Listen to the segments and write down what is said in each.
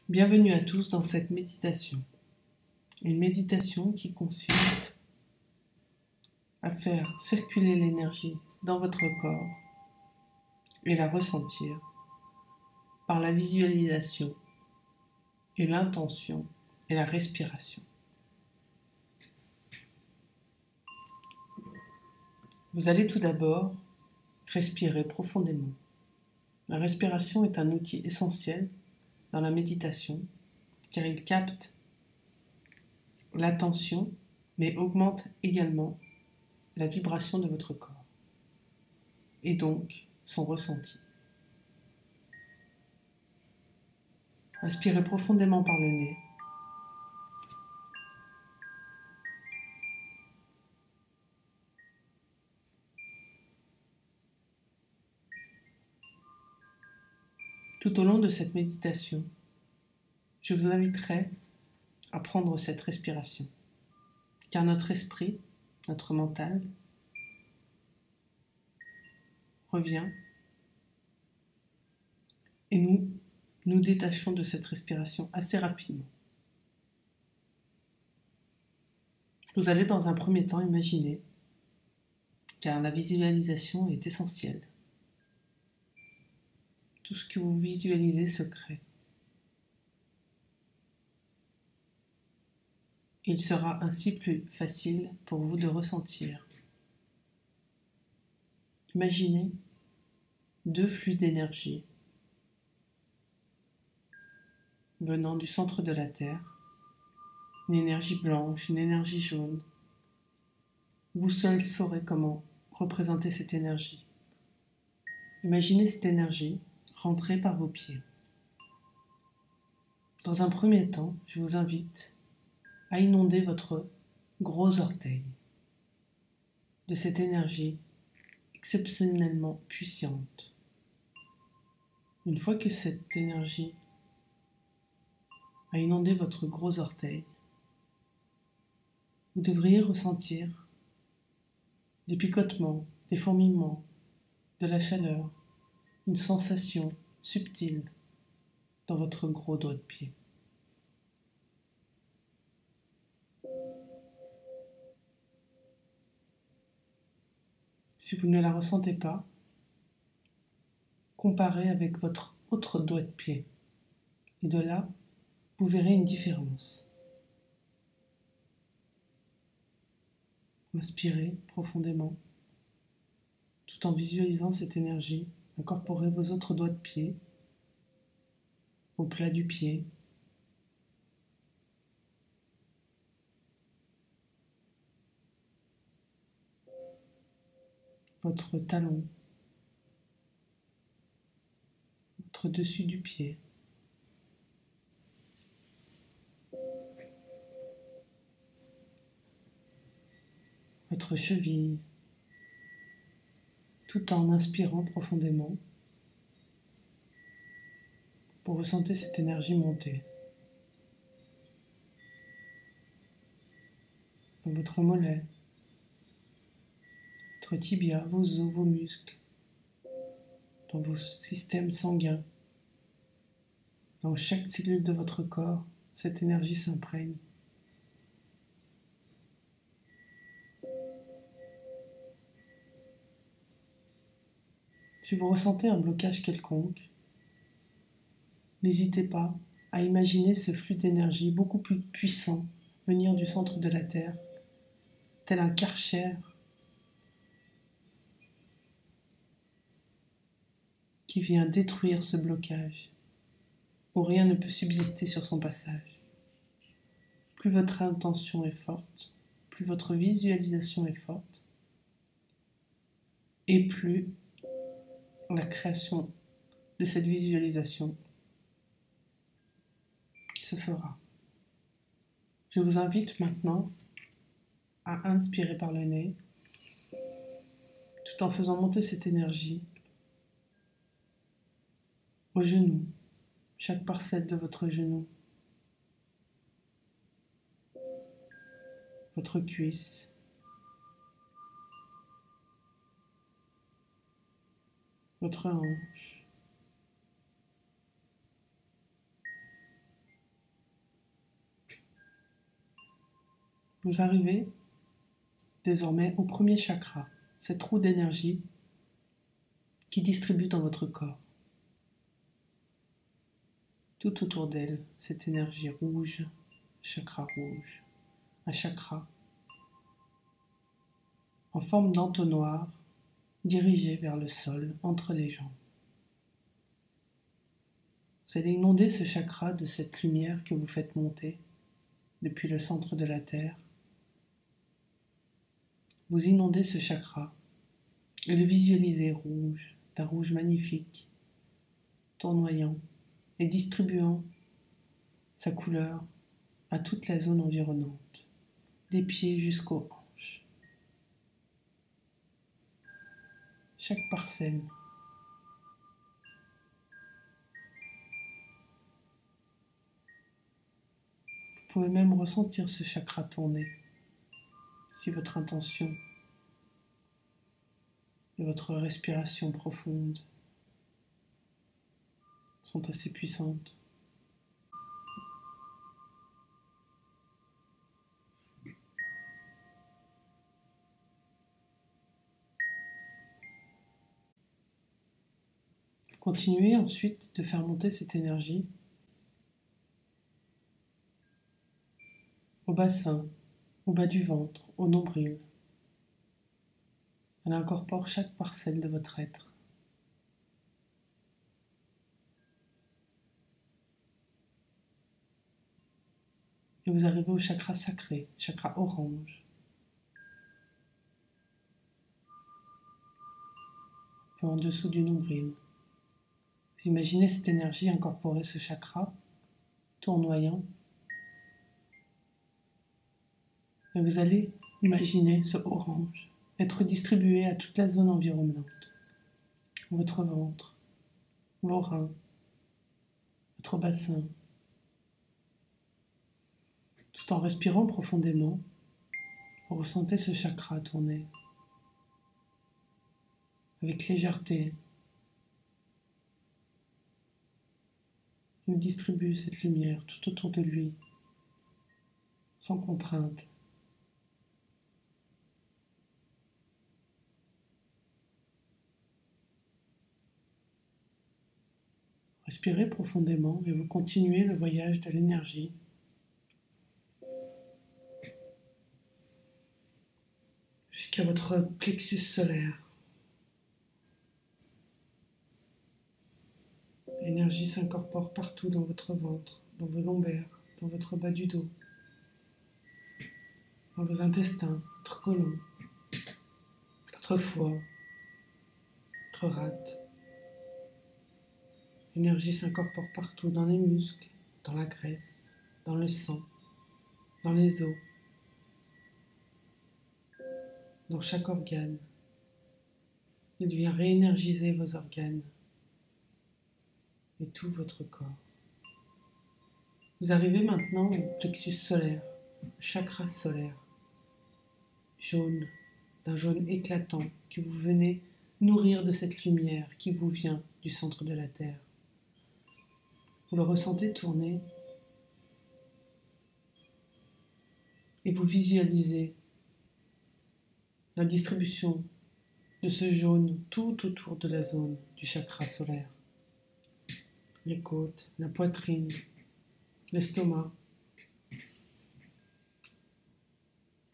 Bienvenue à tous dans cette méditation. Une méditation qui consiste à faire circuler l'énergie dans votre corps et la ressentir par la visualisation et l'intention et la respiration. Vous allez tout d'abord respirer profondément. La respiration est un outil essentiel dans la méditation car il capte l'attention mais augmente également la vibration de votre corps et donc son ressenti. Inspirez profondément par le nez. Tout au long de cette méditation, je vous inviterai à prendre cette respiration, car notre esprit, notre mental, revient et nous nous détachons de cette respiration assez rapidement. Vous allez dans un premier temps imaginer, car la visualisation est essentielle. Tout ce que vous visualisez se crée. Il sera ainsi plus facile pour vous de ressentir. Imaginez deux flux d'énergie venant du centre de la Terre, une énergie blanche, une énergie jaune. Vous seul saurez comment représenter cette énergie. Imaginez cette énergie rentrer par vos pieds. Dans un premier temps, je vous invite à inonder votre gros orteil de cette énergie exceptionnellement puissante. Une fois que cette énergie a inondé votre gros orteil, vous devriez ressentir des picotements, des fourmillements, de la chaleur, une sensation subtile dans votre gros doigt de pied. Si vous ne la ressentez pas, comparez avec votre autre doigt de pied. Et de là, vous verrez une différence. Inspirez profondément, tout en visualisant cette énergie. Incorporez vos autres doigts de pied au plat du pied. Votre talon, votre dessus du pied. Votre cheville, tout en inspirant profondément. Vous ressentez cette énergie monter dans votre mollet, votre tibia, vos os, vos muscles, dans vos systèmes sanguins. Dans chaque cellule de votre corps, cette énergie s'imprègne. Si vous ressentez un blocage quelconque, n'hésitez pas à imaginer ce flux d'énergie beaucoup plus puissant venir du centre de la Terre, tel un Karcher qui vient détruire ce blocage, où rien ne peut subsister sur son passage. Plus votre intention est forte, plus votre visualisation est forte, et plus la création de cette visualisation se fera. Je vous invite maintenant à inspirer par le nez, tout en faisant monter cette énergie au genou, chaque parcelle de votre genou, votre cuisse, votre hanche, Vous arrivez désormais au premier chakra, cette roue d'énergie qui distribue dans votre corps. Tout autour d'elle, cette énergie rouge, un chakra en forme d'entonnoir dirigé vers le sol entre les jambes. Vous allez inonder ce chakra de cette lumière que vous faites monter depuis le centre de la Terre. Vous inondez ce chakra et le visualisez rouge, d'un rouge magnifique, tournoyant et distribuant sa couleur à toute la zone environnante, des pieds jusqu'aux hanches. Chaque parcelle vous pouvez même ressentir ce chakra tourner si votre intention et votre respiration profonde sont assez puissantes. Continuez ensuite de faire monter cette énergie au bassin, au bas du ventre, au nombril. Elle incorpore chaque parcelle de votre être. Et vous arrivez au chakra sacré, chakra orange. Puis en dessous du nombril. Vous imaginez cette énergie incorporer ce chakra, tournoyant. Et vous allez imaginer ce orange être distribué à toute la zone environnante. Votre ventre, vos reins, votre bassin. Tout en respirant profondément, vous ressentez ce chakra tourner avec légèreté. Il distribue cette lumière tout autour de lui, sans contrainte. Respirez profondément et vous continuez le voyage de l'énergie jusqu'à votre plexus solaire. L'énergie s'incorpore partout dans votre ventre, dans vos lombaires, dans votre bas du dos, dans vos intestins, votre côlon, votre foie, votre rate. L'énergie s'incorpore partout, dans les muscles, dans la graisse, dans le sang, dans les os, dans chaque organe. Il vient réénergiser vos organes et tout votre corps. Vous arrivez maintenant au plexus solaire, chakra solaire, jaune, d'un jaune éclatant que vous venez nourrir de cette lumière qui vous vient du centre de la Terre. Vous le ressentez tourner et vous visualisez la distribution de ce jaune tout autour de la zone du chakra solaire. Les côtes, la poitrine, l'estomac.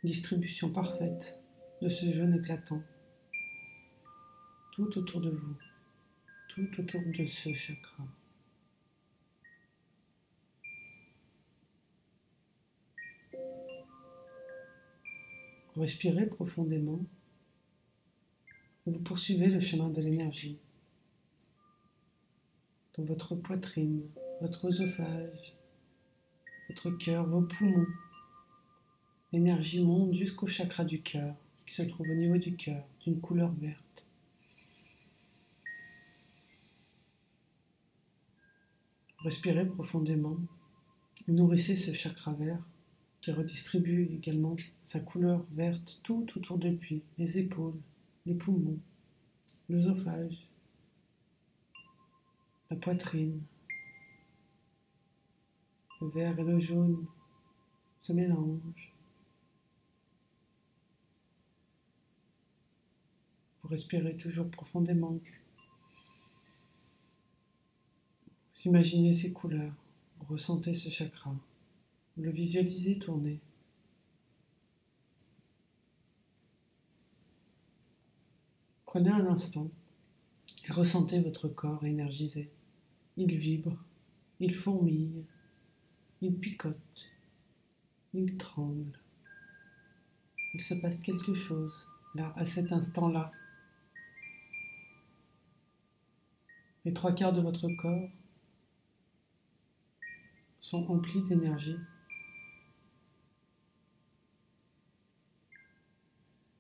Distribution parfaite de ce jaune éclatant tout autour de vous, tout autour de ce chakra. Respirez profondément et vous poursuivez le chemin de l'énergie dans votre poitrine, votre œsophage, votre cœur, vos poumons. L'énergie monte jusqu'au chakra du cœur qui se trouve au niveau du cœur, d'une couleur verte. Respirez profondément, nourrissez ce chakra vert qui redistribue également sa couleur verte tout autour de lui, les épaules, les poumons, l'œsophage, la poitrine. Le vert et le jaune se mélangent Vous respirez toujours profondément. Vous imaginez ces couleurs, vous ressentez ce chakra, vous le visualisez tourner. Prenez un instant et ressentez votre corps énergisé. Il vibre, il fourmille, il picote, il tremble. Il se passe quelque chose, là, à cet instant-là. Les 3/4 de votre corps sont emplis d'énergie.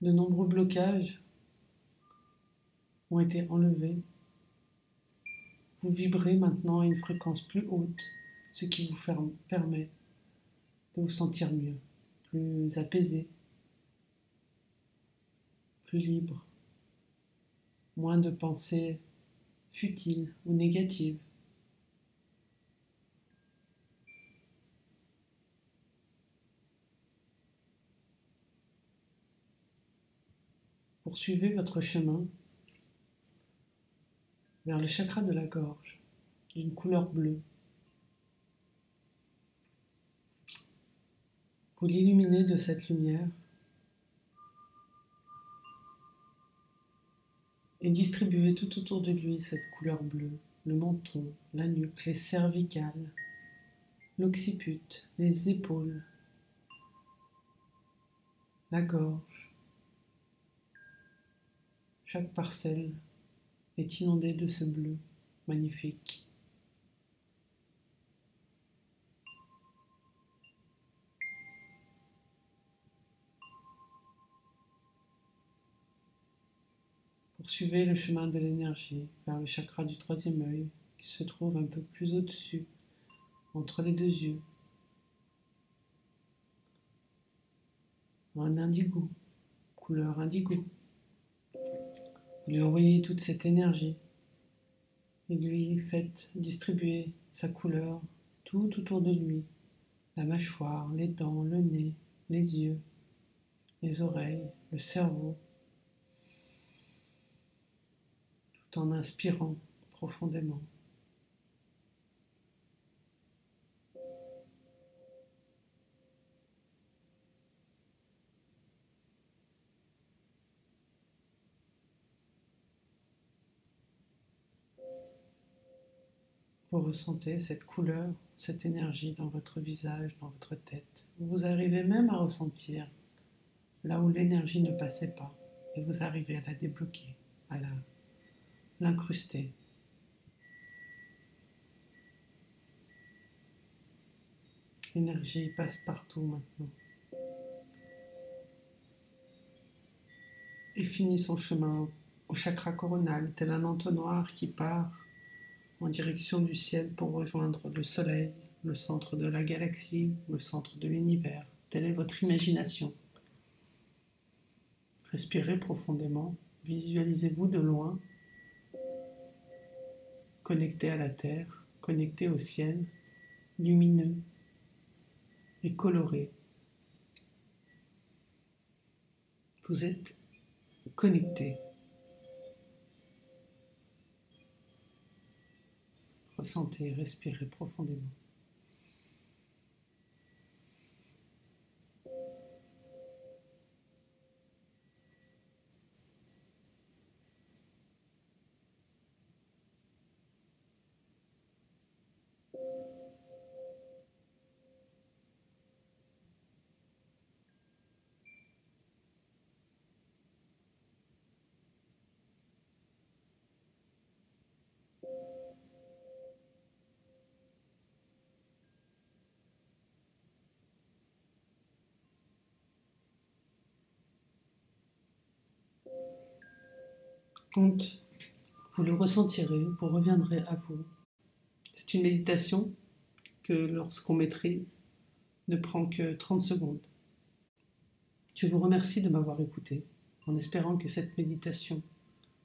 De nombreux blocages ont été enlevés. Vous vibrez maintenant à une fréquence plus haute, ce qui vous permet de vous sentir mieux, plus apaisé, plus libre, moins de pensées futiles ou négatives. Poursuivez votre chemin vers le chakra de la gorge, d'une couleur bleue. Vous l'illuminez de cette lumière et distribuez tout autour de lui cette couleur bleue, le menton, la nuque, les cervicales, l'occiput, les épaules, la gorge. Chaque parcelle est inondée de ce bleu magnifique. Poursuivez le chemin de l'énergie vers le chakra du 3e œil qui se trouve un peu plus au-dessus, entre les 2 yeux. Un indigo, couleur indigo. Vous lui envoyez toute cette énergie et lui faites distribuer sa couleur tout autour de lui. La mâchoire, les dents, le nez, les yeux, les oreilles, le cerveau, tout en inspirant profondément. Vous ressentez cette couleur, cette énergie dans votre visage, dans votre tête. Vous arrivez même à ressentir là où l'énergie ne passait pas et vous arrivez à la débloquer, à l'incruster. L'énergie passe partout maintenant. Et finit son chemin au chakra coronal, tel un entonnoir qui part en direction du ciel pour rejoindre le soleil, le centre de la galaxie, le centre de l'univers. Telle est votre imagination. Respirez profondément, visualisez-vous de loin, connecté à la terre, connecté au ciel, lumineux et coloré. Vous êtes connecté. Ressentez, respirez profondément. Quand vous le ressentirez, vous reviendrez à vous. C'est une méditation que lorsqu'on maîtrise, ne prend que 30 secondes. Je vous remercie de m'avoir écouté, en espérant que cette méditation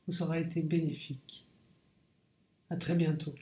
vous aura été bénéfique. À très bientôt.